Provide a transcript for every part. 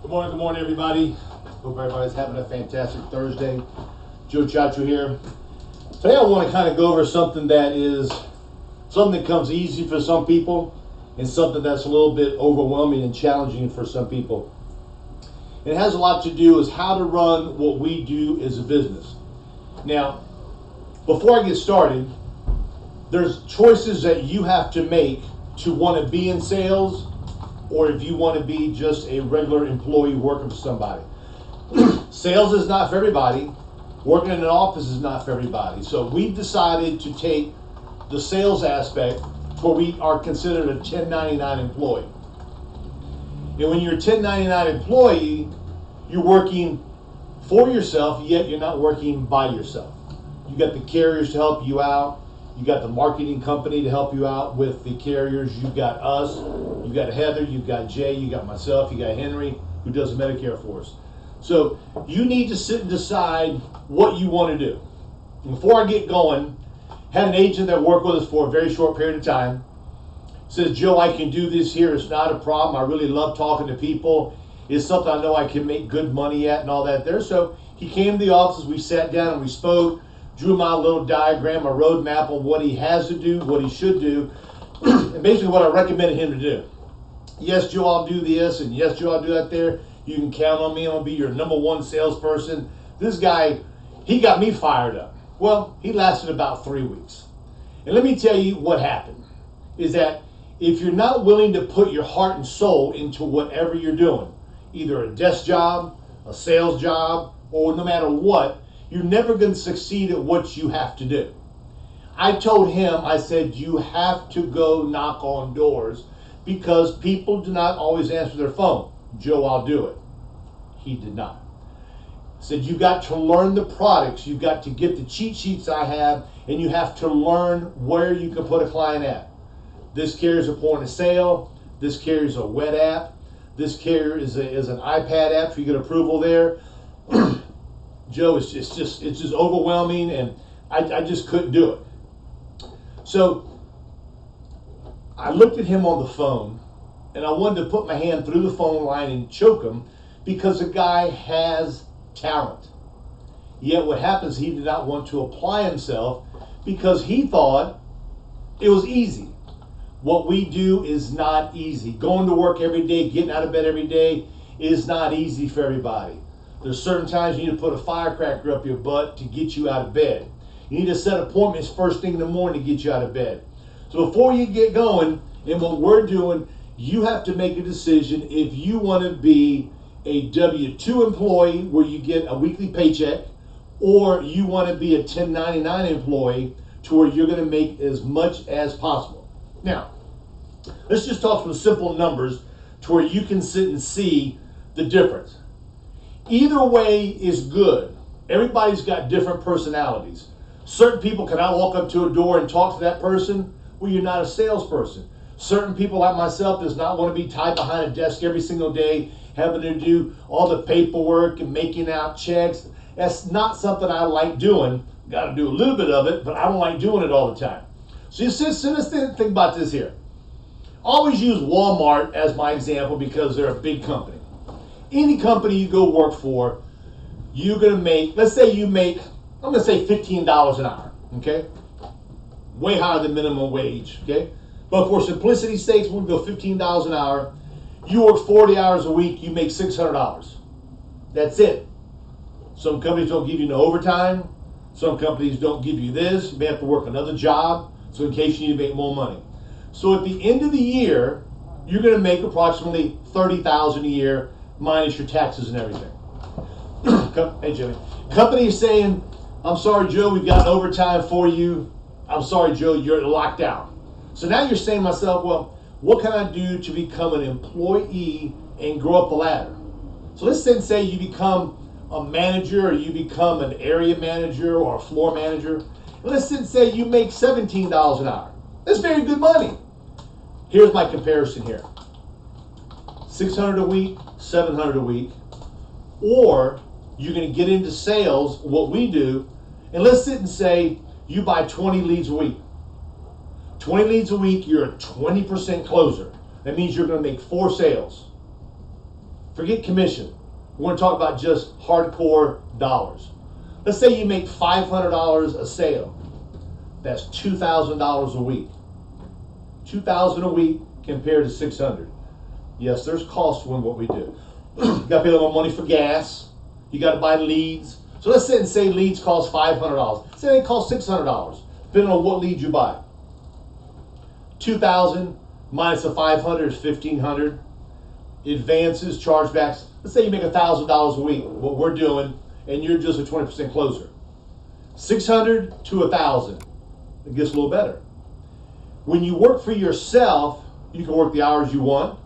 Good morning, everybody. Hope everybody's having a fantastic Thursday. Joe Chacho here. Today I want to kind of go over something that comes easy for some people and something that's a little bit overwhelming and challenging for some people. It has a lot to do with how to run what we do as a business. Now, before I get started, there's choices that you have to make to want to be in sales, or if you want to be just a regular employee working for somebody. Sales is not for everybody. Working in an office is not for everybody. So we've decided to take the sales aspect where we are considered a 1099 employee. And when you're a 1099 employee, you're working for yourself, yet you're not working by yourself. You got the carriers to help you out. You got the marketing company to help you out with the carriers. You've got us, you've got Heather, you've got Jay, you got myself, you got Henry, who does Medicare for us. So you need to sit and decide what you want to do. Before I get going, had an agent that worked with us for a very short period of time. Says, Joe, I can do this here. It's not a problem. I really love talking to people. It's something I know I can make good money at and all that there. So he came to the office, we sat down and we spoke. Drew my little diagram, a roadmap on what he has to do, what he should do, and basically what I recommended him to do. Yes, Joe, I'll do this, and yes, Joe, I'll do that there. You can count on me. I'm going to be your number one salesperson. This guy, he got me fired up. Well, he lasted about 3 weeks. And let me tell you what happened, is that if you're not willing to put your heart and soul into whatever you're doing, either a desk job, a sales job, or no matter what, you're never going to succeed at what you have to do. I told him, I said, you have to go knock on doors because people do not always answer their phone. Joe, I'll do it. He did not. I said, you got to learn the products. You've got to get the cheat sheets I have, and you have to learn where you can put a client at. This carries a point of sale. This carries a web app. This carrier is an iPad app, so you get approval there. Joe, it's just overwhelming, and I just couldn't do it. So I looked at him on the phone, and I wanted to put my hand through the phone line and choke him because the guy has talent. Yet what happens, he did not want to apply himself because he thought it was easy. What we do is not easy. Going to work every day, getting out of bed every day is not easy for everybody. There's certain times you need to put a firecracker up your butt to get you out of bed. You need to set appointments first thing in the morning to get you out of bed. So before you get going in what we're doing, you have to make a decision if you want to be a W-2 employee where you get a weekly paycheck, or you want to be a 1099 employee to where you're going to make as much as possible. Now, let's just talk some simple numbers to where you can sit and see the difference. Either way is good. Everybody's got different personalities. Certain people cannot walk up to a door and talk to that person. Well, you're not a salesperson. Certain people like myself does not want to be tied behind a desk every single day, having to do all the paperwork and making out checks. That's not something I like doing. Got to do a little bit of it, but I don't like doing it all the time. So let's think about this here. Always use Walmart as my example because they're a big company. Any company you go work for, you're going to make, let's say you make, I'm going to say $15 an hour, okay? Way higher than minimum wage, okay? But for simplicity's sake, we'll go $15 an hour. You work 40 hours a week, you make $600. That's it. Some companies don't give you no overtime. Some companies don't give you this. You may have to work another job, so in case you need to make more money. So at the end of the year, you're going to make approximately $30,000 a year, minus your taxes and everything. Hey, Jimmy. Company is saying, I'm sorry, Joe, we've got overtime for you. I'm sorry, Joe, you're locked out. So now you're saying to myself, well, what can I do to become an employee and grow up the ladder? So let's say you become a manager, or you become an area manager or a floor manager. And let's say you make $17 an hour. That's very good money. Here's my comparison here. $600 a week, $700 a week, or you're going to get into sales, what we do, and let's sit and say you buy 20 leads a week. 20 leads a week, you're a 20% closer. That means you're going to make 4 sales. Forget commission. We're going to talk about just hardcore dollars. Let's say you make $500 a sale. That's $2,000 a week. $2,000 a week compared to $600. Yes, there's cost in what we do. You got to pay a little money for gas. You got to buy leads. So let's sit and say leads cost $500. Say they cost $600, depending on what lead you buy. $2,000 minus the $500 is $1,500. Advances, chargebacks. Let's say you make $1,000 a week. What we're doing, and you're just a 20% closer. $600 to $1,000. It gets a little better. When you work for yourself, you can work the hours you want.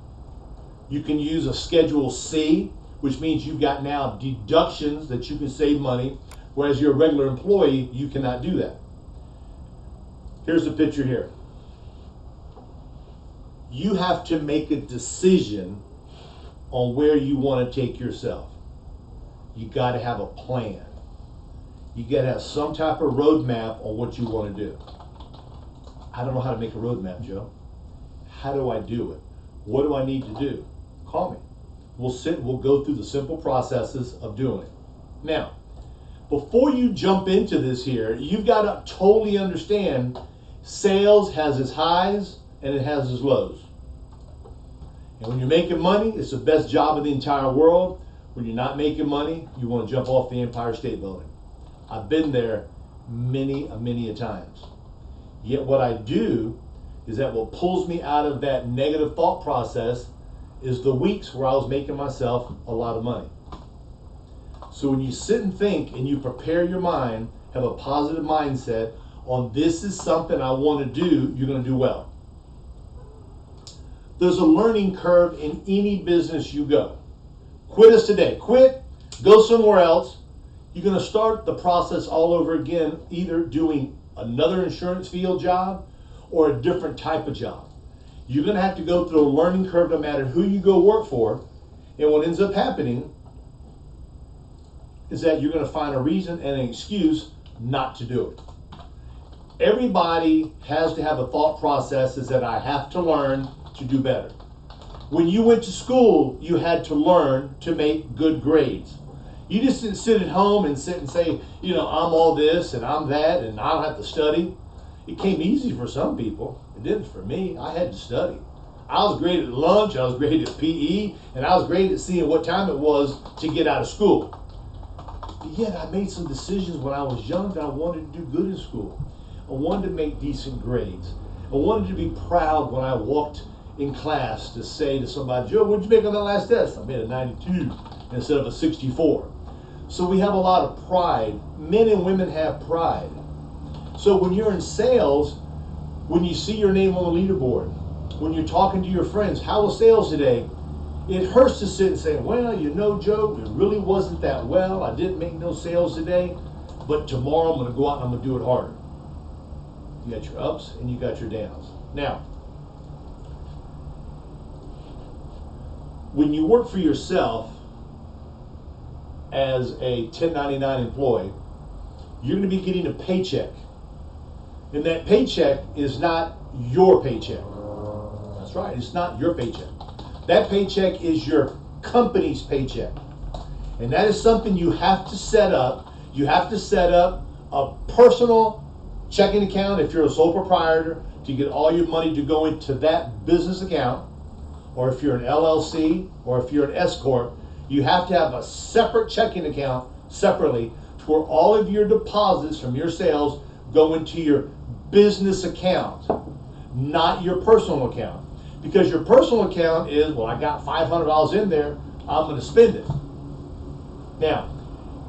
You can use a Schedule C, which means you've got now deductions that you can save money, whereas you're a regular employee, you cannot do that. Here's the picture here. You have to make a decision on where you want to take yourself. You got to have a plan. You got to have some type of roadmap on what you want to do. I don't know how to make a roadmap, Joe. How do I do it? What do I need to do? Call me. We'll go through the simple processes of doing it. Now, before you jump into this here, you've got to totally understand sales has its highs and it has its lows. And when you're making money, it's the best job in the entire world. When you're not making money, you want to jump off the Empire State Building. I've been there many a times. Yet what I do is that what pulls me out of that negative thought process is the weeks where I was making myself a lot of money. So when you sit and think and you prepare your mind, have a positive mindset on this is something I want to do, you're going to do well. There's a learning curve in any business you go. Quit us today. Quit, go somewhere else. You're going to start the process all over again, either doing another insurance field job or a different type of job. You're going to have to go through a learning curve no matter who you go work for. And what ends up happening is that you're going to find a reason and an excuse not to do it. Everybody has to have a thought process is that I have to learn to do better. When you went to school, you had to learn to make good grades. You just didn't sit at home and sit and say, you know, I'm all this and I'm that and I don't have to study. It came easy for some people. It didn't for me. I had to study. I was great at lunch, I was great at PE, and I was great at seeing what time it was to get out of school. But yet I made some decisions when I was young that I wanted to do good in school. I wanted to make decent grades. I wanted to be proud when I walked in class to say to somebody, Joe, what'd you make on that last test? I made a 92 instead of a 64. So we have a lot of pride. Men and women have pride. So when you're in sales, when you see your name on the leaderboard, when you're talking to your friends, how was sales today? It hurts to sit and say, well, you know, Joe, it really wasn't that well. I didn't make no sales today, but tomorrow I'm going to go out and I'm going to do it harder. You got your ups and you got your downs. Now, when you work for yourself as a 1099 employee, you're going to be getting a paycheck. And that paycheck is not your paycheck. That's right, it's not your paycheck. That paycheck is your company's paycheck. And that is something you have to set up. You have to set up a personal checking account if you're a sole proprietor to get all your money to go into that business account. Or if you're an LLC or if you're an S Corp, you have to have a separate checking account separately to where all of your deposits from your sales go into your business account, not your personal account. Because your personal account is, well, I got $500 in there, I'm going to spend it. Now,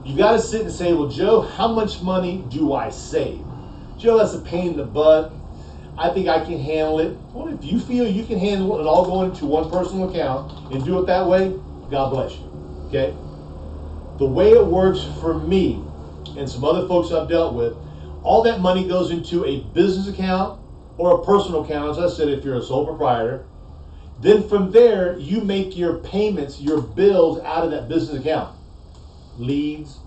you got to sit and say, well, Joe, how much money do I save? Joe, that's a pain in the butt. I think I can handle it. Well, if you feel you can handle it all going into one personal account and do it that way, God bless you. Okay? The way it works for me and some other folks I've dealt with, all that money goes into a business account or a personal account, as I said, if you're a sole proprietor. Then from there, you make your payments, your bills out of that business account. Leads,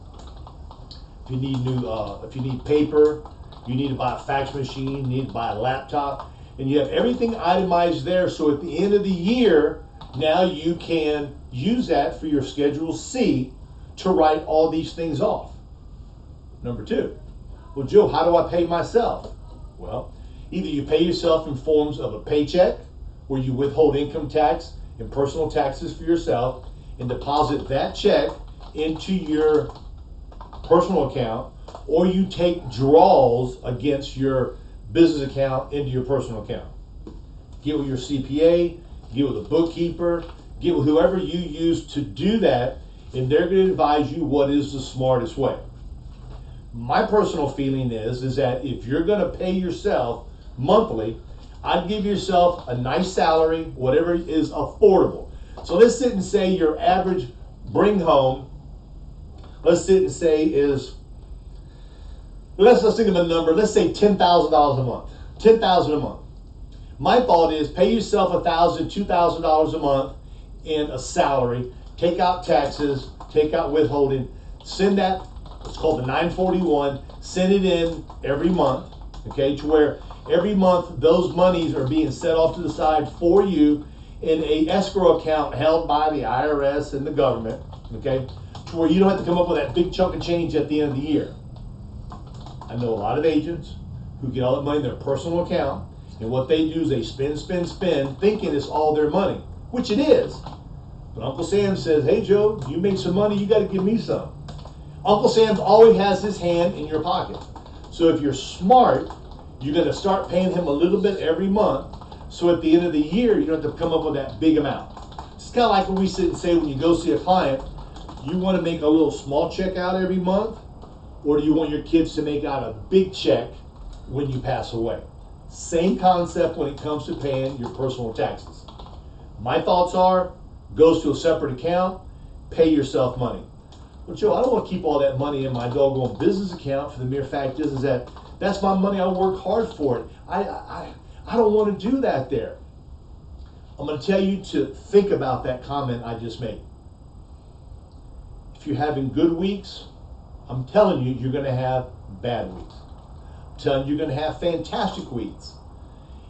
if you need paper, you need to buy a fax machine, you need to buy a laptop, and you have everything itemized there, so at the end of the year, Now you can use that for your Schedule C to write all these things off. Number two, well, Joe, how do I pay myself? Well, either you pay yourself in forms of a paycheck, where you withhold income tax and personal taxes for yourself and deposit that check into your personal account, or you take draws against your business account into your personal account. Get with your CPA, get with a bookkeeper, get with whoever you use to do that, and they're going to advise you what is the smartest way. My personal feeling is that if you're going to pay yourself monthly, I'd give yourself a nice salary, whatever is affordable. So let's sit and say your average bring home, let's sit and say is, let's think of a number, let's say $10,000 a month. $10,000 a month. My thought is pay yourself $1,000, $2,000 a month in a salary, take out taxes, take out withholding, send that, it's called the 941, send it in every month, okay, to where every month those monies are being set off to the side for you in a escrow account held by the IRS and the government, okay, to where you don't have to come up with that big chunk of change at the end of the year. I know a lot of agents who get all that money in their personal account, and what they do is they spend, thinking it's all their money, which it is. But Uncle Sam says, hey Joe, you make some money, you got to give me some. Uncle Sam always has his hand in your pocket. So if you're smart, you're going to start paying him a little bit every month. So at the end of the year, you don't have to come up with that big amount. It's kind of like when we sit and say when you go see a client, you want to make a little small check out every month, or do you want your kids to make out a big check when you pass away? Same concept when it comes to paying your personal taxes. My thoughts are, goes to a separate account, pay yourself money. Well, Joe, I don't want to keep all that money in my doggone business account for the mere fact is that that's my money. I work hard for it. I don't want to do that there. I'm going to tell you to think about that comment I just made. If you're having good weeks, I'm telling you, you're going to have bad weeks. I'm telling you, you're going to have fantastic weeks.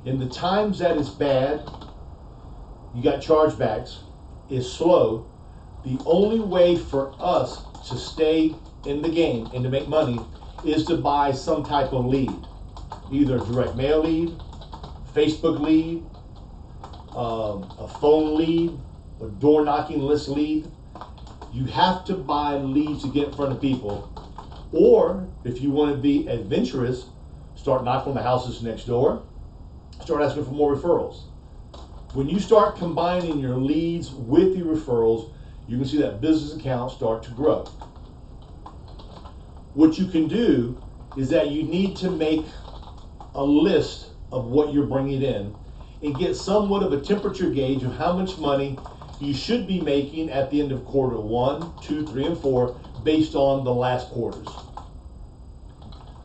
In the times that it's bad, you got chargebacks, it's slow. The only way for us to stay in the game and to make money is to buy some type of lead. Either a direct mail lead, Facebook lead, a phone lead, a door knocking list lead. You have to buy leads to get in front of people. Or if you want to be adventurous, start knocking on the houses next door, start asking for more referrals. When you start combining your leads with your referrals, you can see that business account start to grow. What you can do is that you need to make a list of what you're bringing in and get somewhat of a temperature gauge of how much money you should be making at the end of quarter 1, 2, 3, and 4 based on the last quarters.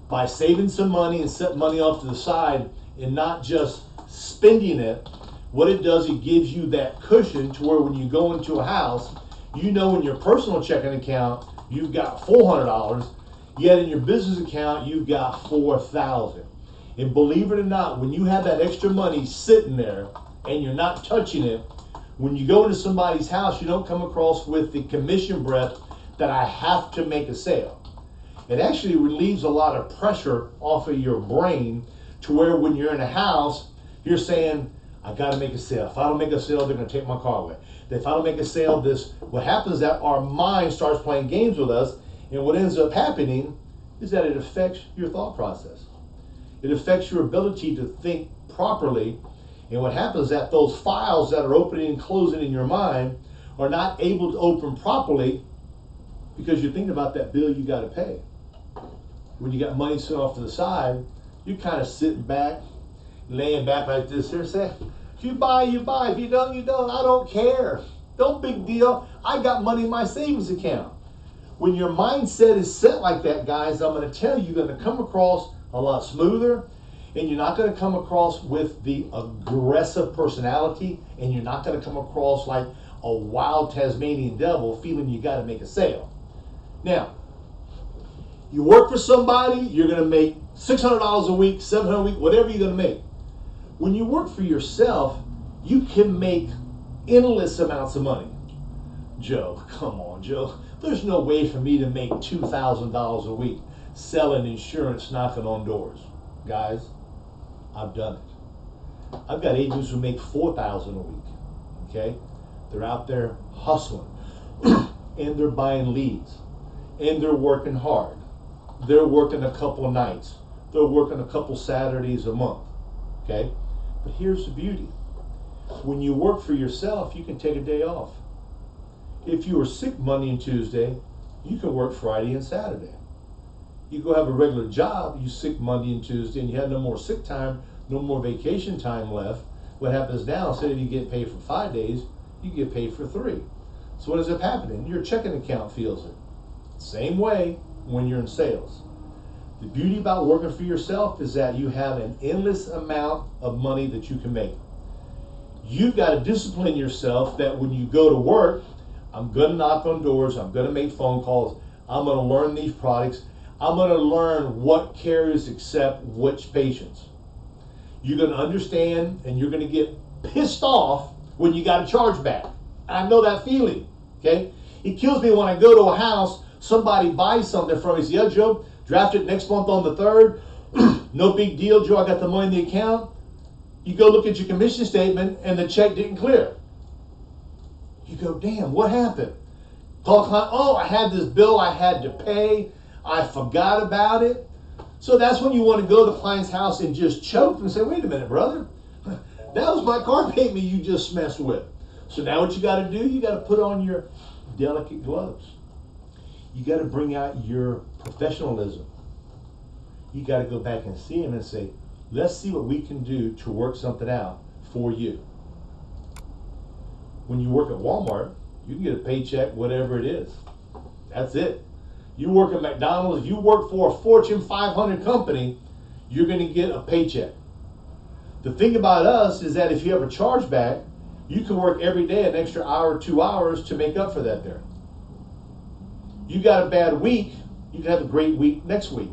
By saving some money and setting money off to the side and not just spending it, what it does, it gives you that cushion to where when you go into a house, you know in your personal checking account you've got $400, yet in your business account you've got $4,000. And believe it or not, when you have that extra money sitting there and you're not touching it, when you go into somebody's house, you don't come across with the commission breath that I have to make a sale. It actually relieves a lot of pressure off of your brain to where when you're in a house, you're saying, I got to make a sale. If I don't make a sale, they're going to take my car away. If I don't make a sale, what happens is that our mind starts playing games with us, and what ends up happening is that it affects your thought process. It affects your ability to think properly, and what happens is that those files that are opening and closing in your mind are not able to open properly because you're thinking about that bill you got to pay. When you got money set off to the side, you're kind of sitting back, laying back like this here, say, if you buy, you buy. If you don't, you don't. I don't care. No big deal. I got money in my savings account. When your mindset is set like that, guys, I'm going to tell you, you're going to come across a lot smoother, and you're not going to come across with the aggressive personality, and you're not going to come across like a wild Tasmanian devil feeling you got to make a sale. Now, you work for somebody, you're going to make $600 a week, $700 a week, whatever you're going to make. When you work for yourself, you can make endless amounts of money. Joe, come on, Joe. There's no way for me to make $2,000 a week selling insurance, knocking on doors. Guys, I've done it. I've got agents who make $4,000 a week. Okay? They're out there hustling. And they're buying leads. And they're working hard. They're working a couple of nights. They're working a couple Saturdays a month. Okay? But here's the beauty. When you work for yourself, you can take a day off. If you were sick Monday and Tuesday, you can work Friday and Saturday. You go have a regular job, you sick Monday and Tuesday, and you have no more sick time, no more vacation time left. What happens now, instead of you get paid for 5 days, you get paid for 3. So what ends up happening? Your checking account feels it. Same way when you're in sales. The beauty about working for yourself is that you have an endless amount of money that you can make. You've got to discipline yourself that when you go to work, I'm going to knock on doors, I'm going to make phone calls, I'm going to learn these products, I'm going to learn what carriers accept which patients. You're going to understand and you're going to get pissed off when you got a chargeback. I know that feeling, okay? It kills me when I go to a house, somebody buys something from me, say, yeah, Joe, draft it next month on the 3rd. No big deal, Joe, I got the money in the account. You go look at your commission statement and the check didn't clear. You go, damn, what happened? Call client, oh, I had this bill I had to pay. I forgot about it. So that's when you want to go to the client's house and just choke and say, wait a minute, brother. That was my car payment you just messed with. So now what you got to do, you got to put on your delicate gloves. You got to bring out your professionalism. You got to go back and see him and say, let's see what we can do to work something out for you. When you work at Walmart, you can get a paycheck, whatever it is. That's it. You work at McDonald's, if you work for a Fortune 500 company, you're going to get a paycheck. The thing about us is that if you have a chargeback, you can work every day an extra hour, 2 hours to make up for that there. You got a bad week, you can have a great week next week.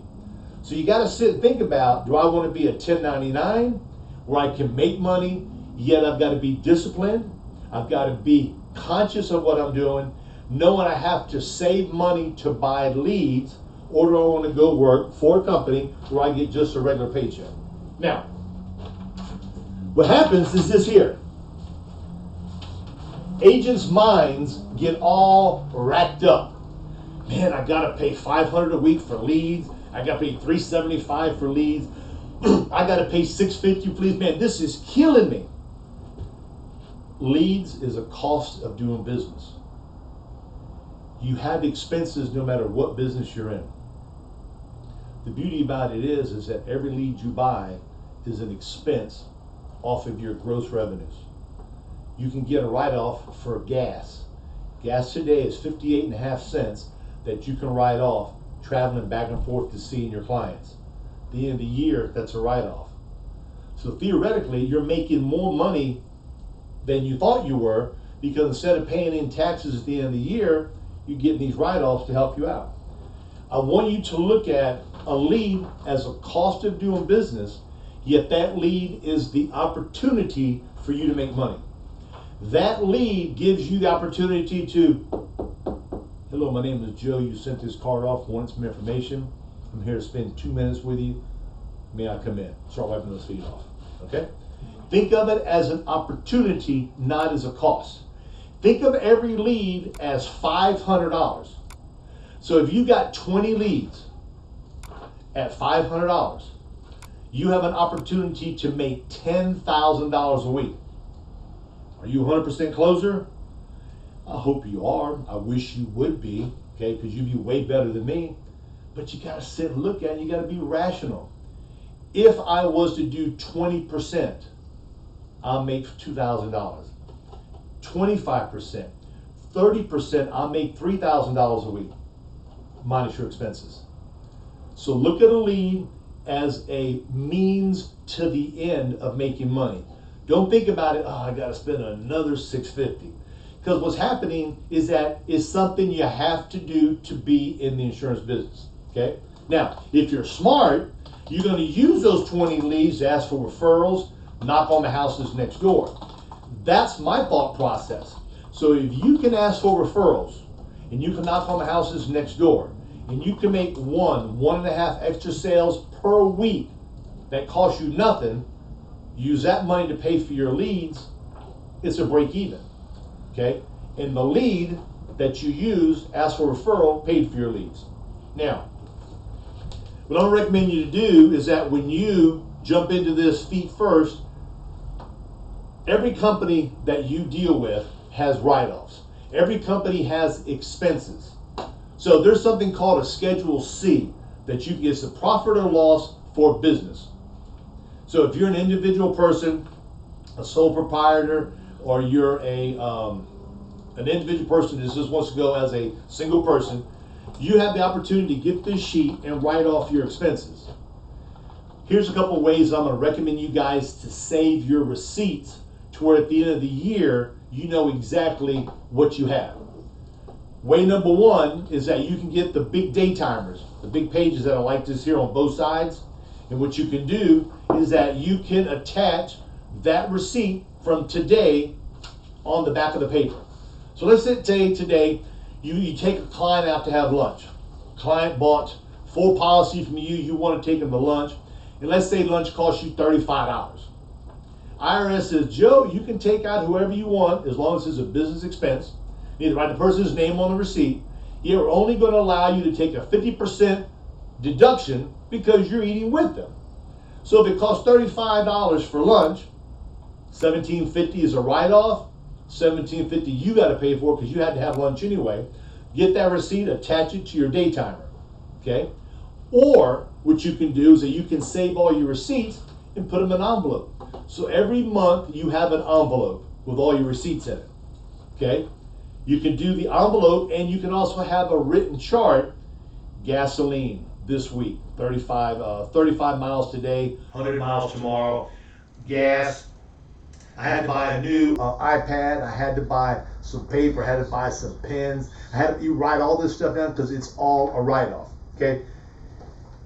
So you got to sit and think about, do I want to be a 1099 where I can make money, yet I've got to be disciplined? I've got to be conscious of what I'm doing, knowing I have to save money to buy leads, or do I want to go work for a company where I get just a regular paycheck? Now, what happens is this here. Agents' minds get all racked up. Man, I got to pay $500 a week for leads. I got to pay $375 for leads. I got to pay $650, please. Man, this is killing me. Leads is a cost of doing business. You have expenses no matter what business you're in. The beauty about it is that every lead you buy is an expense off of your gross revenues. You can get a write-off for gas. Gas today is 58.5 cents that you can write off traveling back and forth to seeing your clients. At the end of the year, that's a write-off. So theoretically, you're making more money than you thought you were, because instead of paying in taxes at the end of the year, you're getting these write-offs to help you out. I want you to look at a lead as a cost of doing business, yet that lead is the opportunity for you to make money. That lead gives you the opportunity to, hello, my name is Joe, you sent this card off, wanted some information. I'm here to spend 2 minutes with you. May I come in? Start wiping those feet off, okay? Think of it as an opportunity, not as a cost. Think of every lead as $500. So if you got 20 leads at $500, you have an opportunity to make $10,000 a week. Are you 100% closer? I hope you are. I wish you would be, okay, because you'd be way better than me. But you got to sit and look at it. You got to be rational. If I was to do 20%, I'll make $2,000. 25%, 30%, I'll make $3,000 a week, minus your expenses. So look at a lead as a means to the end of making money. Don't think about it, oh, I got to spend another $650. Because what's happening is that it's something you have to do to be in the insurance business, okay? Now, if you're smart, you're going to use those 20 leads to ask for referrals, knock on the houses next door. That's my thought process. So if you can ask for referrals, and you can knock on the houses next door, and you can make 1.5 extra sales per week that cost you nothing, use that money to pay for your leads, it's a break even, okay? And the lead that you use, ask for referral, paid for your leads. Now, what I'm gonna recommend you to do is that when you jump into this feet first, every company that you deal with has write-offs. Every company has expenses. So there's something called a Schedule C that you get the profit or loss for business. So if you're an individual person, a sole proprietor, or you're an individual person that just wants to go as a single person, you have the opportunity to get this sheet and write off your expenses. Here's a couple ways I'm going to recommend you guys to save your receipts to where at the end of the year, you know exactly what you have. Way number one is that you can get the big day timers, the big pages that are like this here on both sides. And what you can do is that you can attach that receipt from today on the back of the paper. So let's say today you take a client out to have lunch. Client bought full policy from you, you want to take them to lunch, and let's say lunch costs you $35. IRS says, Joe, you can take out whoever you want as long as it's a business expense. You need to write the person's name on the receipt. You're only going to allow you to take a 50% deduction because you're eating with them. So if it costs $35 for lunch, $17.50 is a write-off, $17.50 you got to pay for because you had to have lunch anyway. Get that receipt, attach it to your day timer, okay? Or what you can do is that you can save all your receipts and put them in an envelope. So every month you have an envelope with all your receipts in it, okay? You can do the envelope, and you can also have a written chart. Gasoline this week, 35 miles today, 100 miles tomorrow. Gas, I had to buy a new iPad, I had to buy some paper, I had to buy some pens. You write all this stuff down because it's all a write-off, okay?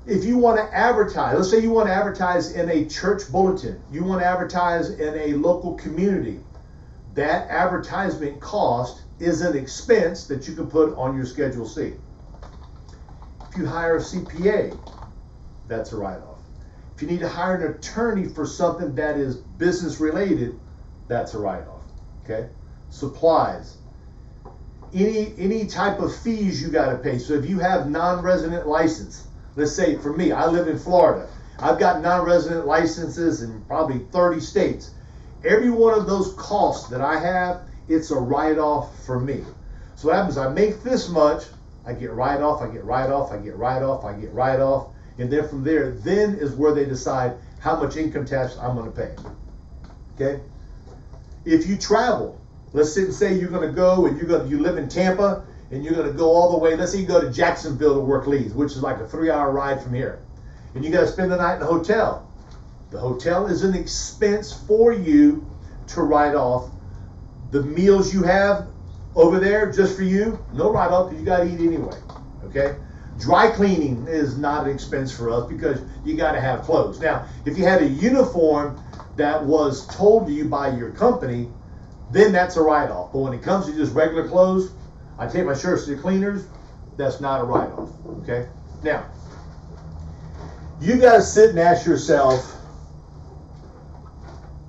If you want to advertise, let's say you want to advertise in a church bulletin, you want to advertise in a local community, that advertisement cost is an expense that you can put on your Schedule C. If you hire a CPA, that's a write-off. If you need to hire an attorney for something that is business related, that's a write-off, okay? Supplies, any type of fees you got to pay. So if you have non-resident license, let's say for me, I live in Florida. I've got non-resident licenses in probably 30 states. Every one of those costs that I have, it's a write-off for me. So what happens, I make this much, I get write-off, I get write-off, I get write-off, I get write-off, and then from there, then is where they decide how much income tax I'm going to pay, okay? If you travel, let's say you're going to go and you live in Tampa, and you're going to go all the way, let's say you go to Jacksonville to work leads, which is like a 3-hour ride from here. And you got to spend the night in a hotel. The hotel is an expense for you to write off. The meals you have over there just for you, no write-off because you got to eat anyway, okay? Dry cleaning is not an expense for us because you got to have clothes. Now, if you had a uniform that was told to you by your company, then that's a write-off. But when it comes to just regular clothes, I take my shirts to the cleaners, that's not a write-off, okay? Now, you got to sit and ask yourself,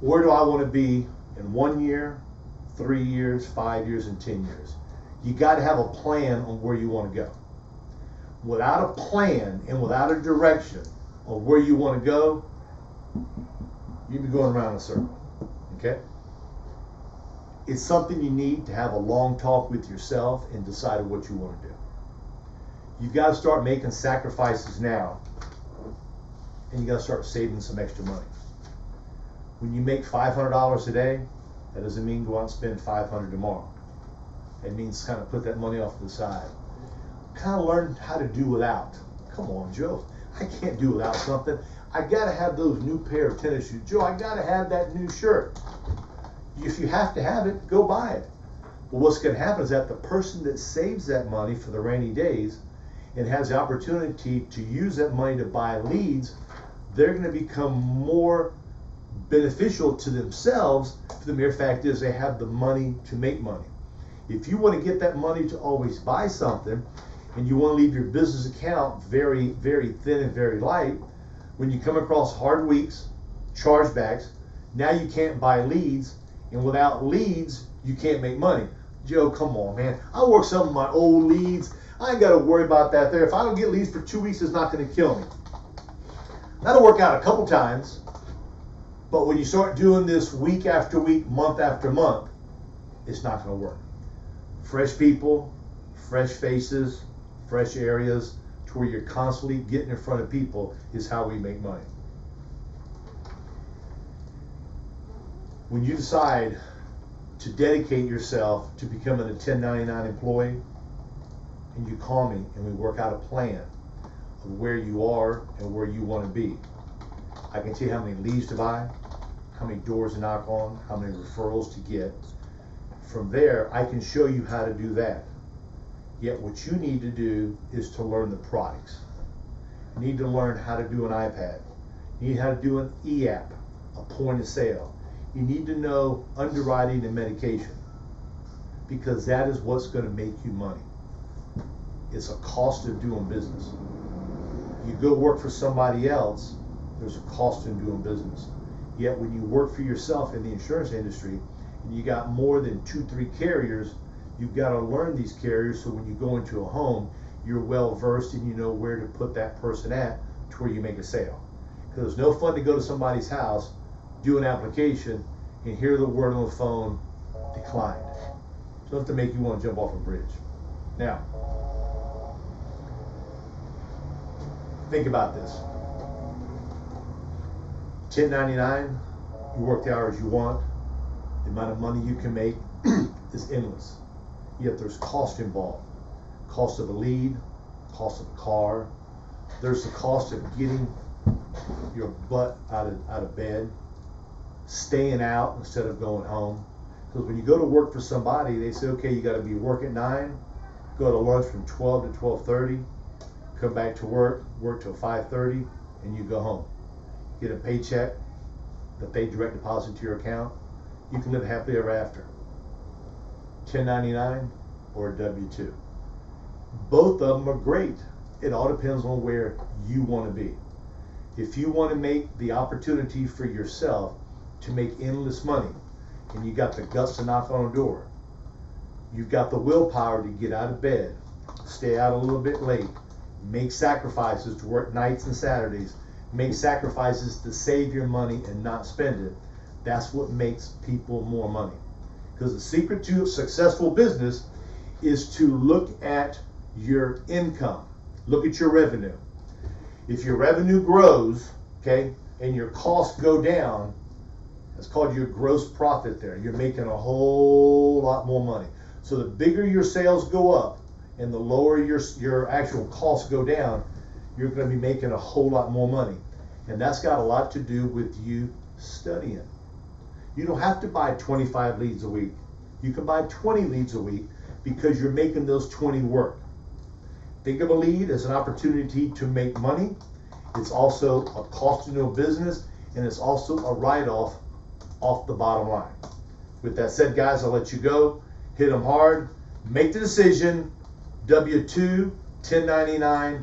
where do I want to be in 1 year, 3 years, 5 years, and 10 years? You got to have a plan on where you want to go. Without a plan and without a direction of where you want to go, you'll be going around in a circle, okay? It's something you need to have a long talk with yourself and decide what you want to do. You've got to start making sacrifices now, and you got to start saving some extra money. When you make $500 a day, that doesn't mean go out and spend $500 tomorrow. It means kind of put that money off to the side. Kind of learn how to do without. Come on, Joe. I can't do without something. I got to have those new pair of tennis shoes. Joe, I got to have that new shirt. If you have to have it, go buy it. But what's going to happen is that the person that saves that money for the rainy days and has the opportunity to use that money to buy leads, they're going to become more beneficial to themselves for the mere fact is they have the money to make money. If you want to get that money to always buy something, and you want to leave your business account very, very thin and very light, when you come across hard weeks, chargebacks, now you can't buy leads, and without leads, you can't make money. Joe, come on, man. I work some of my old leads. I ain't got to worry about that there. If I don't get leads for 2 weeks, it's not going to kill me. That'll work out a couple times, but when you start doing this week after week, month after month, it's not going to work. Fresh people, fresh faces, fresh areas to where you're constantly getting in front of people is how we make money. When you decide to dedicate yourself to becoming a 1099 employee, and you call me and we work out a plan of where you are and where you want to be, I can tell you how many leads to buy, how many doors to knock on, how many referrals to get. From there, I can show you how to do that. Yet what you need to do is to learn the products. You need to learn how to do an iPad. You need how to do an e-app, a point of sale. You need to know underwriting and medication, because that is what's going to make you money. It's a cost of doing business. You go work for somebody else, there's a cost in doing business. Yet when you work for yourself in the insurance industry, and you got more than 2, 3 carriers, you've got to learn these carriers so when you go into a home, you're well versed and you know where to put that person at to where you make a sale. Because it's no fun to go to somebody's house, do an application, and hear the word on the phone, declined. So enough to make you want to jump off a bridge. Now, think about this. 1099, you work the hours you want, the amount of money you can make is endless. Yet there's cost involved. Cost of a lead, cost of a car. There's the cost of getting your butt out of bed, staying out instead of going home. Because when you go to work for somebody, they say, okay, you got to be work at 9, go to lunch from 12 to 12:30, come back to work till 5:30, and you go home. Get a paycheck that they direct deposit to your account. You can live happily ever after. 1099 or a W-2. Both of them are great. It all depends on where you want to be. If you want to make the opportunity for yourself to make endless money, and you got the guts to knock on a door, you've got the willpower to get out of bed, stay out a little bit late, make sacrifices to work nights and Saturdays, make sacrifices to save your money and not spend it, that's what makes people more money. Because the secret to a successful business is to look at your income, look at your revenue. If your revenue grows, okay, and your costs go down, it's called your gross profit there. You're making a whole lot more money. So the bigger your sales go up and the lower your actual costs go down, you're going to be making a whole lot more money. And that's got a lot to do with you studying. You don't have to buy 25 leads a week. You can buy 20 leads a week because you're making those 20 work. Think of a lead as an opportunity to make money. It's also a cost to do business, and it's also a write-off off the bottom line. With that said, guys, I'll let you go. Hit them hard. Make the decision. W-2, 1099,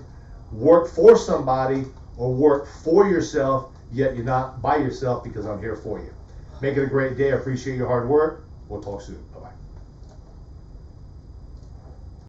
work for somebody or work for yourself, yet you're not by yourself, because I'm here for you. Make it a great day. I appreciate your hard work. We'll talk soon.